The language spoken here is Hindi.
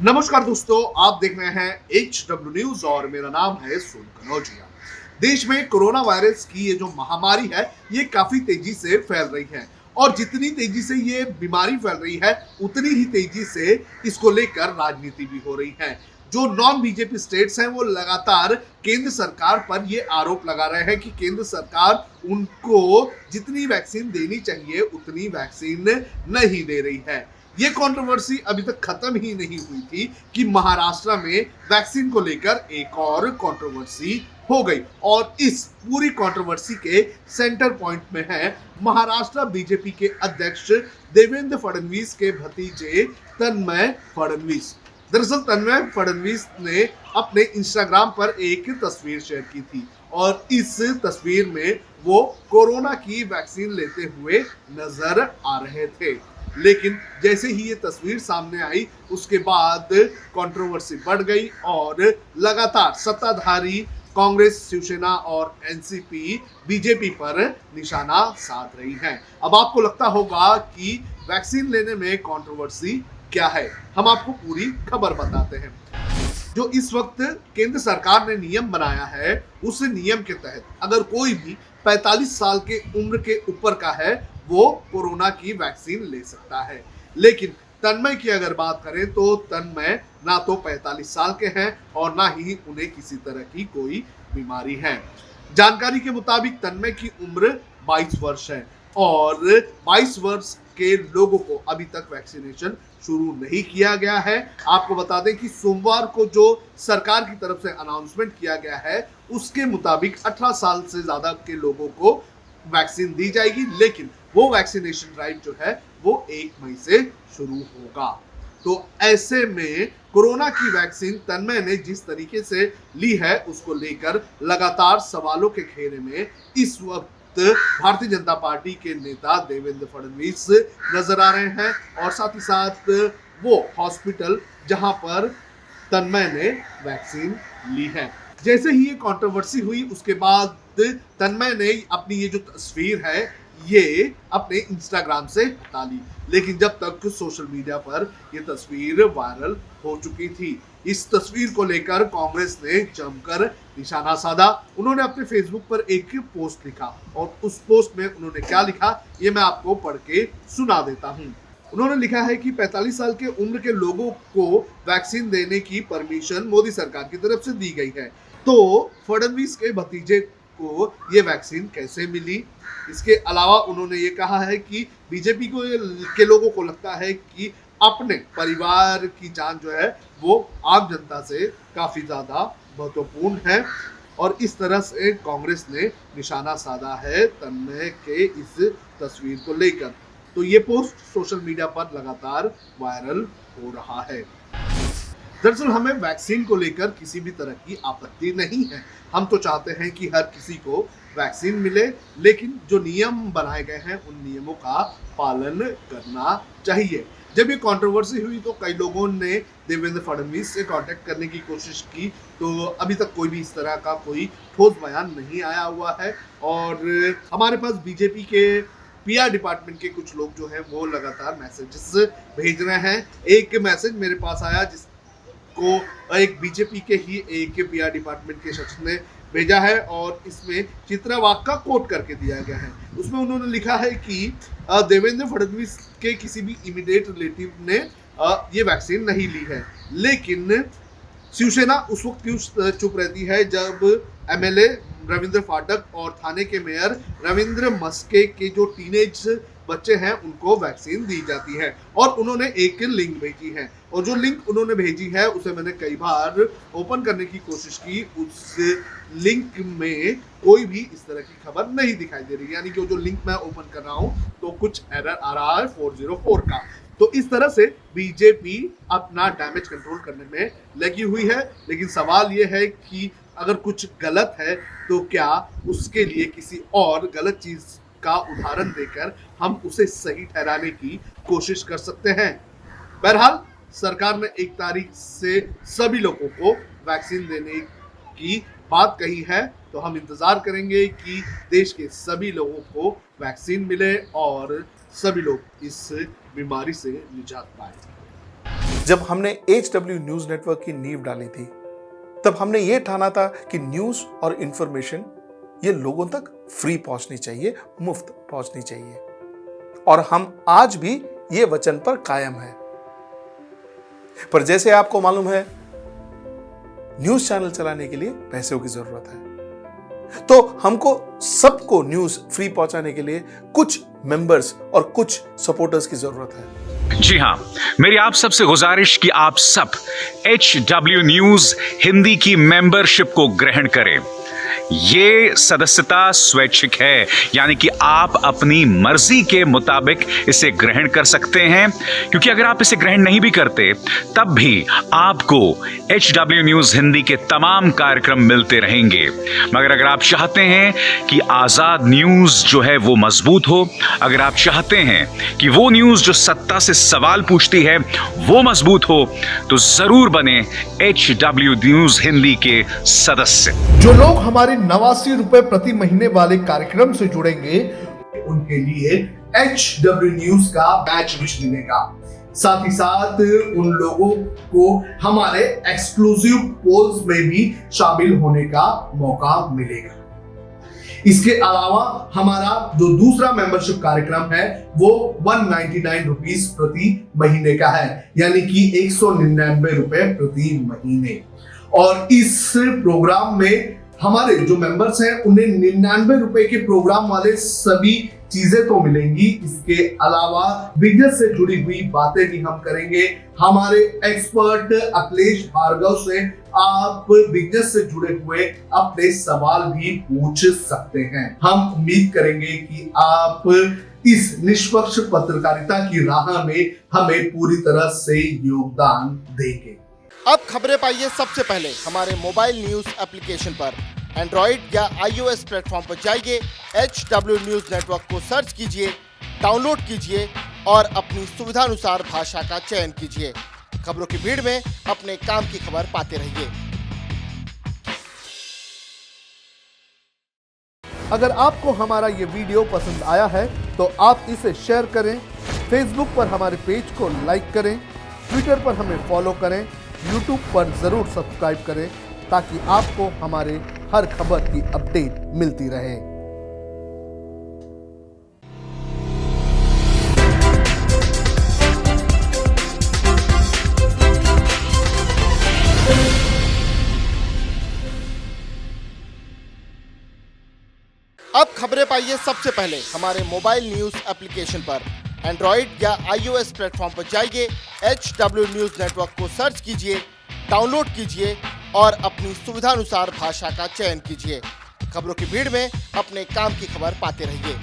नमस्कार दोस्तों, आप देख रहे हैं HW न्यूज और मेरा नाम है सोनू कनौजिया। देश में कोरोना वायरस की ये जो महामारी है, ये काफी तेजी से फैल रही है और जितनी तेजी से ये बीमारी फैल रही है, उतनी ही तेजी से इसको लेकर राजनीति भी हो रही है। जो नॉन बीजेपी स्टेट्स हैं, वो लगातार केंद्र सरकार पर ये आरोप लगा रहे हैं कि केंद्र सरकार उनको जितनी वैक्सीन देनी चाहिए, उतनी वैक्सीन नहीं दे रही है। ये कंट्रोवर्सी अभी तक खत्म ही नहीं हुई थी कि महाराष्ट्र में वैक्सीन को लेकर एक और कंट्रोवर्सी हो गई और इस पूरी कंट्रोवर्सी के सेंटर पॉइंट में है महाराष्ट्र बीजेपी के अध्यक्ष देवेंद्र फडणवीस के भतीजे तन्मय फडणवीस। दरअसल तन्मय फडणवीस ने अपने इंस्टाग्राम पर एक तस्वीर शेयर की थी और इस तस्वीर में वो कोरोना की वैक्सीन लेते हुए नजर आ रहे थे। लेकिन जैसे ही ये तस्वीर सामने आई, उसके बाद कंट्रोवर्सी बढ़ गई और लगातार सत्ताधारी कांग्रेस, शिवसेना और एनसीपी बीजेपी पर निशाना साध रही है। अब आपको लगता होगा कि वैक्सीन लेने में कंट्रोवर्सी क्या है, हम आपको पूरी खबर बताते हैं। जो इस वक्त केंद्र सरकार ने नियम बनाया है, उस नियम के तहत अगर कोई भी 45 साल के उम्र के ऊपर का है, वो कोरोना की वैक्सीन ले सकता है। लेकिन तन्मय की अगर बात करें तो तन्मय ना तो 45 साल के हैं और ना ही उन्हें किसी तरह की कोई बीमारी है। जानकारी के मुताबिक तन्मय की उम्र 22 वर्ष है और 22 वर्ष के लोगों को अभी तक वैक्सीनेशन शुरू नहीं किया गया है। आपको बता दें कि सोमवार को जो सरकार की तरफ से अनाउंसमेंट किया गया है, उसके मुताबिक 18 साल से ज्यादा के लोगों को वैक्सीन दी जाएगी, लेकिन वो वैक्सीनेशन ड्राइव जो है वो 1 मई से शुरू होगा। तो ऐसे में कोरोना की वैक्सीन तन्मय ने जिस तरीके से ली है, उसको लेकर लगातार सवालों के घेरे में इस वक्त भारतीय जनता पार्टी के नेता देवेंद्र फडणवीस नजर आ रहे हैं और साथ ही साथ वो हॉस्पिटल जहां पर तन्मय ने वैक्सीन ली है। जैसे ही ये कंट्रोवर्सी हुई, उसके बाद तन्मय ने अपनी ये जो तस्वीर है ये अपने इंस्टाग्राम से हटा ली, लेकिन जब तक सोशल मीडिया पर ये तस्वीर वायरल हो चुकी थी। इस तस्वीर को लेकर कांग्रेस ने जमकर निशाना साधा। उन्होंने अपने फेसबुक पर एक पोस्ट लिखा और उस पोस्ट में उन्होंने क्या लिखा, ये मैं आपको पढ़ के सुना देता हूँ। उन्होंने लिखा है कि 45 साल के उम्र के लोगों को वैक्सीन देने की परमिशन मोदी सरकार की तरफ से दी गई है, तो फडणवीस के भतीजे को ये वैक्सीन कैसे मिली। इसके अलावा उन्होंने ये कहा है कि बीजेपी के लोगों को लगता है कि अपने परिवार की जान जो है वो आम जनता से काफी ज्यादा महत्वपूर्ण है और इस तरह से कांग्रेस ने निशाना साधा है तन्मय के इस तस्वीर को लेकर। तो ये पोस्ट सोशल मीडिया पर लगातार वायरल हो रहा है। दरअसल हमें वैक्सीन को लेकर किसी भी तरह की आपत्ति नहीं है। हम तो चाहते हैं कि हर किसी को वैक्सीन मिले, लेकिन जो नियम बनाए गए हैं उन नियमों का पालन करना चाहिए। जब ये कंट्रोवर्सी हुई तो कई लोगों ने देवेंद्र फडणवीस से कांटेक्ट करने की कोशिश की, तो अभी तक कोई भी इस तरह का कोई ठोस बयान नहीं आया हुआ है और हमारे पास बीजेपी के पीआर डिपार्टमेंट के कुछ लोग जो है वो लगातार मैसेजेस भेज रहे हैं। एक मैसेज मेरे पास आया जिसको एक बीजेपी के ही एक पीआर डिपार्टमेंट के शख्स ने भेजा है और इसमें चित्रा वाघ का कोट करके दिया गया है। उसमें उन्होंने लिखा है कि देवेंद्र फडणवीस के किसी भी इमीडिएट रिलेटिव ने ये वैक्सीन नहीं ली है, लेकिन शिवसेना उस वक्त क्यों चुप रहती है जब एमएलए रविंद्र फाटक और थाने के मेयर रविंद्र मस्के के जो टीनेज बच्चे हैं उनको वैक्सीन दी जाती है। और उन्होंने एक लिंक भेजी है और जो लिंक उन्होंने भेजी है उसे मैंने कई बार ओपन करने की कोशिश की, उस लिंक में कोई भी इस तरह की खबर नहीं दिखाई दे रही, यानी कि जो लिंक मैं ओपन कर रहा हूँ तो कुछ एरर आ रहा है 404 का। तो इस तरह से बीजेपी अपना डैमेज कंट्रोल करने में लगी हुई है, लेकिन सवाल ये है कि अगर कुछ गलत है तो क्या उसके लिए किसी और गलत चीज का उदाहरण देकर हम उसे सही ठहराने की कोशिश कर सकते हैं। बहरहाल सरकार ने 1 तारीख से सभी लोगों को वैक्सीन देने की बात कही है, तो हम इंतजार करेंगे कि देश के सभी लोगों को वैक्सीन मिले और सभी लोग इस बीमारी से निजात पाए। जब हमने HW न्यूज नेटवर्क की नींव डाली थी, तब हमने ये ठाना था कि न्यूज और इंफॉर्मेशन ये लोगों तक फ्री पहुंचनी चाहिए, मुफ्त पहुंचनी चाहिए। और हम आज भी ये वचन पर कायम हैं। पर जैसे आपको मालूम है, न्यूज चैनल चलाने के लिए पैसों की जरूरत है, तो हमको सबको न्यूज फ्री पहुंचाने के लिए कुछ मेंबर्स और कुछ सपोर्टर्स की जरूरत है। जी हां, मेरी आप सबसे गुजारिश कि आप सब HW न्यूज हिंदी की मेंबरशिप को ग्रहण करें। ये सदस्यता स्वैच्छिक है, यानी कि आप अपनी मर्जी के मुताबिक इसे ग्रहण कर सकते हैं, क्योंकि अगर आप इसे ग्रहण नहीं भी करते तब भी आपको HW न्यूज हिंदी के तमाम कार्यक्रम मिलते रहेंगे। मगर अगर आप चाहते हैं कि आजाद न्यूज जो है वो मजबूत हो, अगर आप चाहते हैं कि वो न्यूज जो सत्ता से सवाल पूछती है वो मजबूत हो, तो जरूर बने HW न्यूज हिंदी के सदस्य। जो लोग हमारे 89 रुपए प्रति महीने वाले कार्यक्रम से जुड़ेंगे, उनके लिए HW न्यूज का बैच विश मिलेगा। साथ ही साथ उन लोगों को हमारे एक्सक्लूसिव पोल्स में भी शामिल होने का मौका मिलेगा। इसके अलावा हमारा जो दूसरा मेंबरशिप कार्यक्रम है वो 199 रुपीस प्रति महीने का है, यानी कि 199 रुपए प्रति महीने। और इस प्रोग्राम में हमारे जो मेंबर्स हैं उन्हें 99 रुपए के प्रोग्राम वाले सभी चीजें तो मिलेंगी। इसके अलावा बिजनेस से जुड़ी हुई बातें भी हम करेंगे। हमारे एक्सपर्ट अखिलेश भार्गव से आप बिजनेस से जुड़े हुए अपने सवाल भी पूछ सकते हैं। हम उम्मीद करेंगे कि आप इस निष्पक्ष पत्रकारिता की राह में हमें पूरी तरह से योगदान देंगे। अब खबरें पाइए सबसे पहले हमारे मोबाइल न्यूज एप्लीकेशन पर। एंड्रॉइड या iOS प्लेटफॉर्म पर जाइए, HW न्यूज नेटवर्क को सर्च कीजिए, डाउनलोड कीजिए और अपनी सुविधानुसार भाषा का चयन कीजिए। खबरों की भीड़ में अपने काम की खबर पाते रहिए। अगर आपको हमारा ये वीडियो पसंद आया है तो आप इसे शेयर करें, फेसबुक पर हमारे पेज को लाइक करें, ट्विटर पर हमें फॉलो करें, यूट्यूब पर जरूर सब्सक्राइब करें, ताकि आपको हमारे हर खबर की अपडेट मिलती रहे। अब खबरें पाइए सबसे पहले हमारे मोबाइल न्यूज एप्लीकेशन पर। एंड्रॉइड या iOS प्लेटफॉर्म पर जाइए, HW न्यूज नेटवर्क को सर्च कीजिए, डाउनलोड कीजिए और अपनी सुविधानुसार भाषा का चयन कीजिए। खबरों की भीड़ में अपने काम की खबर पाते रहिए।